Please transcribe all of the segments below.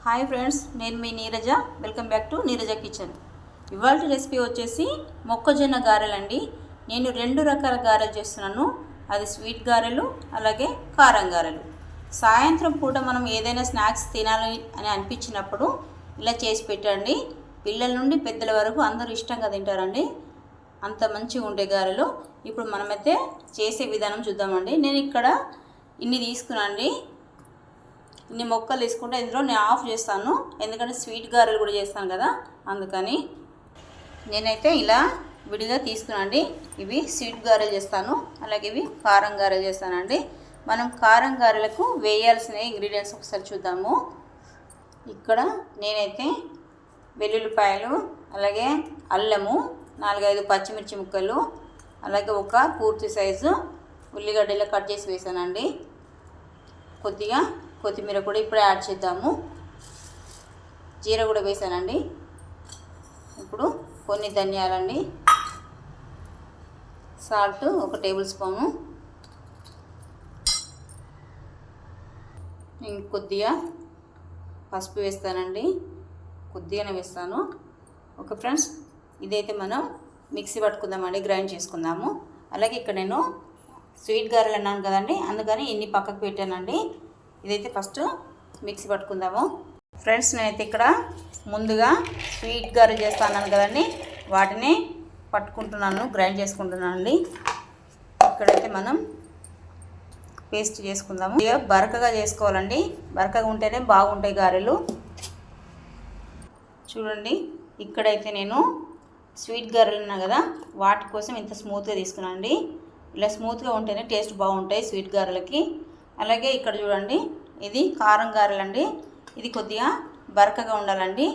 Hi friends, నేను మీ Neeraja. Welcome back to Neeraja kitchen. ఇవాళ రెసిపీ వచ్చేసి మొక్కజొన్న గారెలండి. నేను 2 రకాల గారెలు చేస్తున్నాను. అది స్వీట్ గారెలు, అలాగే కారం గారెలు. సాయంత్రం పూట మనం ఏదైనా స్నాక్స్ తినాలి అని అనిపించినప్పుడు ఇలా చేసి పెట్టండి. పిల్లల నుండి పెద్దల వరకు అందరూ ఇష్టంగా తింటారండి. అంత మంచిగా ఉండే గారెలు. ఇప్పుడు మనమైతే చేసే విధానం చూద్దామండి. నేను ఇక్కడ ఇన్ని తీసుకున్నాండి. ఇన్ని మొక్కలు తీసుకుంటే ఇందులో నేను ఆఫ్ చేస్తాను, ఎందుకంటే స్వీట్ గారెలు కూడా చేస్తాను కదా, అందుకని నేనైతే ఇలా విడిగా తీసుకున్నాండి. ఇవి స్వీట్ గారెలు చేస్తాను, అలాగే ఇవి కారం గారెలు చేస్తానండి. మనం కారం గారెలకు వేయాల్సిన ఇంగ్రీడియంట్స్ ఒకసారి చూద్దాము. ఇక్కడ నేనైతే వెల్లుల్లిపాయలు, అలాగే అల్లము, 4-5 పచ్చిమిర్చి ముక్కలు, అలాగే ఒక పూర్తి సైజు ఉల్లిగడ్డలు కట్ చేసి వేసానండి. కొద్దిగా కొత్తిమీర కూడా ఇప్పుడే యాడ్ చేద్దాము. జీర కూడా వేసానండి. ఇప్పుడు కొన్ని ధనియాలండి, సాల్ట్ 1 టేబుల్ స్పూను, కొద్దిగా పసుపు వేస్తానండి, కొద్దిగానే వేస్తాను. ఓకే ఫ్రెండ్స్, ఇదైతే మనం మిక్సీ పట్టుకుందామండి, గ్రైండ్ చేసుకుందాము. అలాగే ఇక్కడ నేను స్వీట్ గారెలు అన్నాను కదండి, అందుకని ఇన్ని పక్కకు పెట్టానండి. ఇదైతే ఫస్ట్ మిక్సీ పట్టుకుందాము. ఫ్రెండ్స్, నేనైతే ఇక్కడ ముందుగా స్వీట్ గారెలు చేస్తాను కదండి, వాటిని పట్టుకుంటున్నాను, గ్రైండ్ చేసుకుంటున్నాను అండి. ఇక్కడైతే మనం పేస్ట్ చేసుకుందాము. ఇక బరకగా చేసుకోవాలండి, బరకగా ఉంటేనే బాగుంటాయి గారెలు. చూడండి, ఇక్కడైతే నేను స్వీట్ గారెలు ఉన్నాయి కదా, వాటి కోసం ఇంత స్మూత్గా తీసుకున్నాను అండి. ఇలా స్మూత్గా ఉంటేనే టేస్ట్ బాగుంటాయి స్వీట్ గారెలకి. అలాగే ఇక్కడ చూడండి, ఇది కారం గారెలండి. ఇది కొద్దిగా బరకగా ఉండాలండి.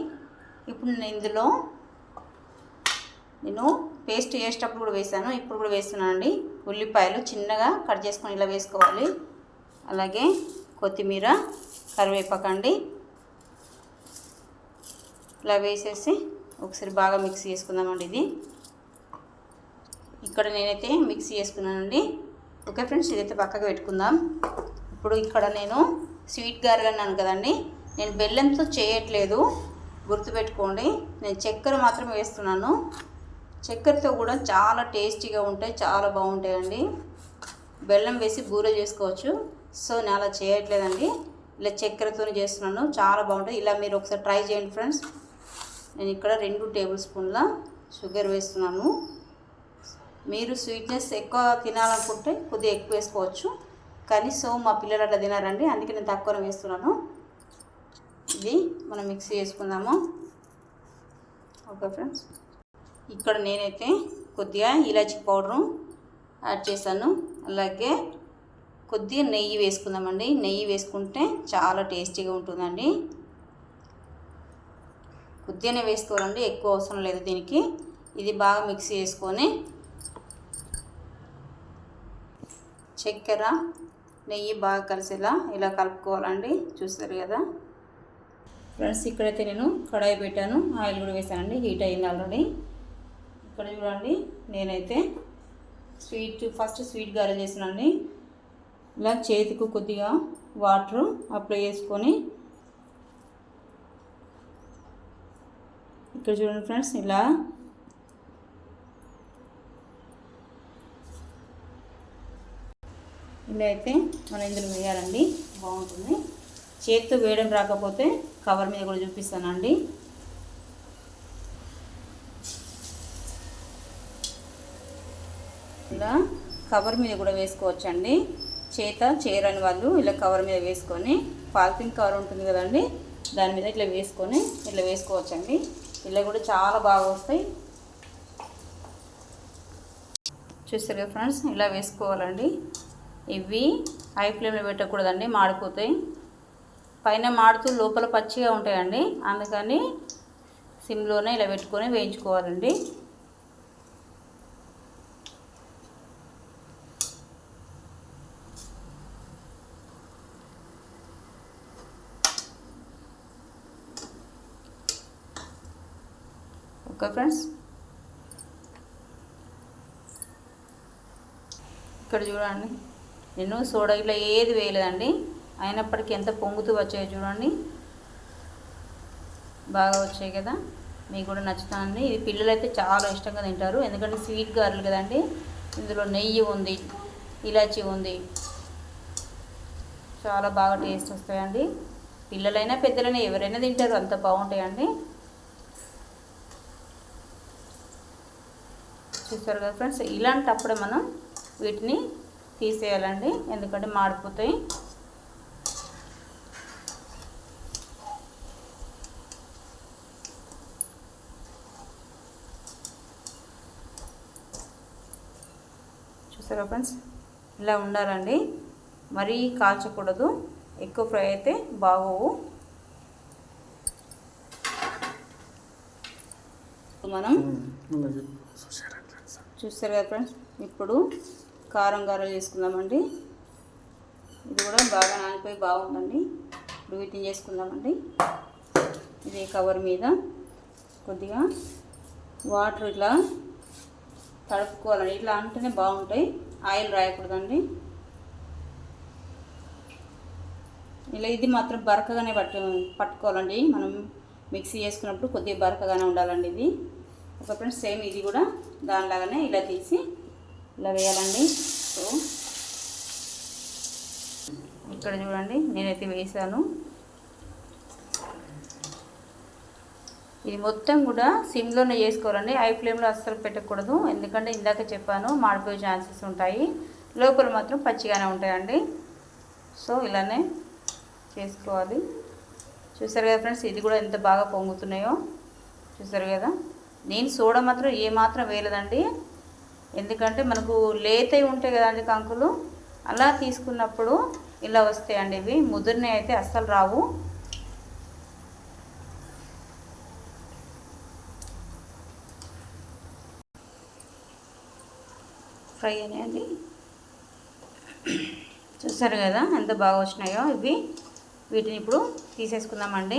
ఇప్పుడు ఇందులో నేను పేస్ట్ చేసేటప్పుడు కూడా వేసాను, ఇప్పుడు కూడా వేస్తున్నానండి. ఉల్లిపాయలు చిన్నగా కట్ చేసుకొని ఇలా వేసుకోవాలి. అలాగే కొత్తిమీర, కరివేపాకు అండి. ఇలా వేసేసి ఒకసారి బాగా మిక్స్ చేసుకుందామండి. ఇది ఇక్కడ నేనైతే మిక్సీ చేసుకున్నానండి. ఓకే ఫ్రెండ్స్, ఇదైతే పక్కగా పెట్టుకుందాం. ఇప్పుడు ఇక్కడ నేను స్వీట్ గారెలు అన్నాను కదండి, నేను బెల్లంతో చేయట్లేదు, గుర్తుపెట్టుకోండి. నేను చక్కెర మాత్రం వేస్తున్నాను. చక్కెరతో కూడా చాలా టేస్టీగా ఉంటాయి, చాలా బాగుంటాయండి. బెల్లం వేసి బూరెలు చేసుకోవచ్చు, సో నేను అలా చేయట్లేదండి, ఇలా చక్కెరతో చేస్తున్నాను. చాలా బాగుంటుంది. ఇలా మీరు ఒకసారి ట్రై చేయండి ఫ్రెండ్స్. నేను ఇక్కడ 2 టేబుల్ స్పూన్ల షుగర్ వేస్తున్నాను. మీరు స్వీట్నెస్ ఎక్కువ తినాలనుకుంటే కొద్దిగా ఎక్కువ వేసుకోవచ్చు, కానీ సో మా పిల్లలు అట్లా తినారండి, అందుకే నేను తక్కువ వేస్తున్నాను. ఇది మనం మిక్సీ చేసుకుందాము. ఓకే ఫ్రెండ్స్, ఇక్కడ నేనైతే కొద్దిగా ఇలాచీ పౌడరు యాడ్ చేశాను. అలాగే కొద్దిగా నెయ్యి వేసుకుందామండి. నెయ్యి వేసుకుంటే చాలా టేస్టీగా ఉంటుందండి. కొద్దిగానే వేసుకోవాలండి, ఎక్కువ అవసరం లేదు దీనికి. ఇది బాగా మిక్సీ చేసుకొని చక్కెర, నెయ్యి బాగా కలిసేలా ఇలా కలుపుకోవాలండి. చూస్తారు కదా ఫ్రెండ్స్, ఇక్కడైతే నేను కడాయి పెట్టాను, ఆయిల్ కూడా వేసానండి, హీట్ అయింది ఆల్రెడీ. ఇక్కడ చూడండి, నేనైతే ఫస్ట్ స్వీట్ గారెలు చేసినండి. ఇలా చేతికి కొద్దిగా వాటర్ అప్లై చేసుకొని ఇక్కడ చూడండి ఫ్రెండ్స్, ఇలా అయితే మనం ఇందులో వేయాలండి, బాగుంటుంది. చేతితో వేయడం రాకపోతే కవర్ మీద కూడా చూపిస్తానండి. ఇలా కవర్ మీద కూడా వేసుకోవచ్చండి. చేయరని వాళ్ళు ఇలా కవర్ మీద వేసుకొని, పాలిథిన్ కవర్ ఉంటుంది కదండి, దాని మీద ఇట్లా వేసుకొని ఇట్లా వేసుకోవచ్చండి. ఇలా కూడా చాలా బాగా వస్తాయి. చూస్తారు కదా ఫ్రెండ్స్, ఇలా వేసుకోవాలండి. ఇవి హై ఫ్లేమ్లో పెట్టకూడదండి, మాడిపోతాయి. పైన మాడుతూ లోపల పచ్చిగా ఉంటాయండి, అందుకని సిమ్లోనే ఇలా పెట్టుకొని వేయించుకోవాలండి. ఓకే ఫ్రెండ్స్, ఇక్కడ చూడండి, నేను సోడా ఇట్లా ఏది వేయలేదండి, అయినప్పటికీ ఎంత పొంగుతూ వచ్చాయో చూడండి. బాగా వచ్చాయి కదా, మీకు కూడా నచ్చుతానండి. ఇది పిల్లలు అయితే చాలా ఇష్టంగా తింటారు, ఎందుకంటే స్వీట్ గారెలు కదండి. ఇందులో నెయ్యి ఉంది, ఇలాచీ ఉంది, చాలా బాగా టేస్ట్ వస్తాయండి. పిల్లలైనా పెద్దలైనా ఎవరైనా తింటారు, అంత బాగుంటాయండి. చూస్తారు కదా ఫ్రెండ్స్, ఇలాంటప్పుడు మనం వీటిని తీసేయాలండి, ఎందుకంటే మాడిపోతాయి. చూసారా ఫ్రెండ్స్, ఇలా ఉండాలండి, మరీ కాల్చకూడదు, ఎక్కువ ఫ్రై అయితే బాగోవు. మనం చూస్తారు కదా ఫ్రెండ్స్, ఇప్పుడు కారం గారెలు చేసుకుందామండి. ఇది కూడా బాగా నానిపోయి బాగుందండి. ఇప్పుడు వీటిని చేసుకుందామండి. ఇది కవర్ మీద కొద్దిగా వాటర్ ఇట్లా తడుపుకోవాలండి, ఇట్లా అంటేనే బాగుంటాయి, ఆయిల్ రాయకూడదండి. ఇలా ఇది మాత్రం బరకగానే పట్టుకోవాలండి. మనం మిక్సీ చేసుకున్నప్పుడు కొద్దిగా బరకగానే ఉండాలండి ఇది. ఒక ఫ్రెండ్స్ సేమ్ ఇది కూడా దానిలాగానే ఇలా తీసి ఇలా వేయాలండి. సో ఇక్కడ చూడండి, నేనైతే వేసాను. ఇది మొత్తం కూడా సిమ్లోనే చేసుకోవాలండి, హై ఫ్లేమ్లో అస్సలు పెట్టకూడదు, ఎందుకంటే ఇందాక చెప్పాను మాడిపోయే ఛాన్సెస్ ఉంటాయి, లోపల మాత్రం పచ్చిగానే ఉంటాయండి. సో ఇలానే చేసుకోవాలి. చూసారు కదా ఫ్రెండ్స్, ఇది కూడా ఎంత బాగా పొంగుతున్నాయో చూసారు కదా. నేను సోడా మాత్రం ఏమాత్రం వేయలేదండి, ఎందుకంటే మనకు లేతై ఉంటాయి కదండి కంకులు, అలా తీసుకున్నప్పుడు ఇలా వస్తాయండి. ఇవి ముదిరినవి అయితే అస్సలు రావు. ఫ్రై అనేది చూసారు కదా ఎంత బాగా వచ్చినాయో ఇవి. వీటిని ఇప్పుడు తీసేసుకుందామండి.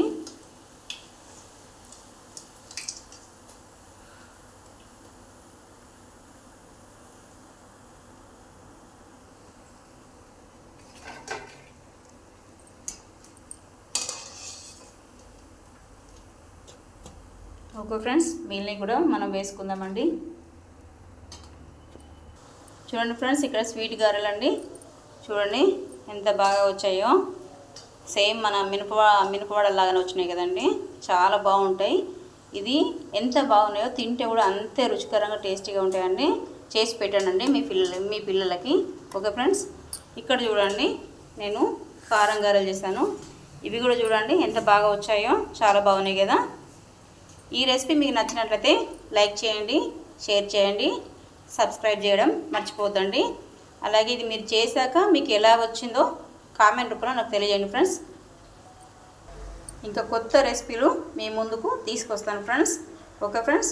ఓకే ఫ్రెండ్స్, మిగిలినవి కూడా మనం వేసుకుందామండి. చూడండి ఫ్రెండ్స్, ఇక్కడ స్వీట్ గారెలండి, చూడండి ఎంత బాగా వచ్చాయో. సేమ్ మన మినపవడలాగానే వచ్చినాయి కదండి, చాలా బాగుంటాయి. ఇది ఎంత బాగున్నాయో, తింటే కూడా అంతే రుచికరంగా టేస్టీగా ఉంటాయండి. చేసి పెట్టానండి మీ పిల్లలకి. ఓకే ఫ్రెండ్స్, ఇక్కడ చూడండి నేను కారం గారెలు చేశాను. ఇవి కూడా చూడండి ఎంత బాగా వచ్చాయో, చాలా బాగున్నాయి కదా. ఈ రెసిపీ మీకు నచ్చినట్లయితే లైక్ చేయండి, షేర్ చేయండి, సబ్స్క్రైబ్ చేయడం మర్చిపోద్దండి. అలాగే ఇది మీరు చేశాక మీకు ఎలా వచ్చిందో కామెంట్ రూపంలో నాకు తెలియజేయండి ఫ్రెండ్స్. ఇంకా కొత్త రెసిపీలు మీ ముందుకు తీసుకొస్తాను ఫ్రెండ్స్. Okay friends.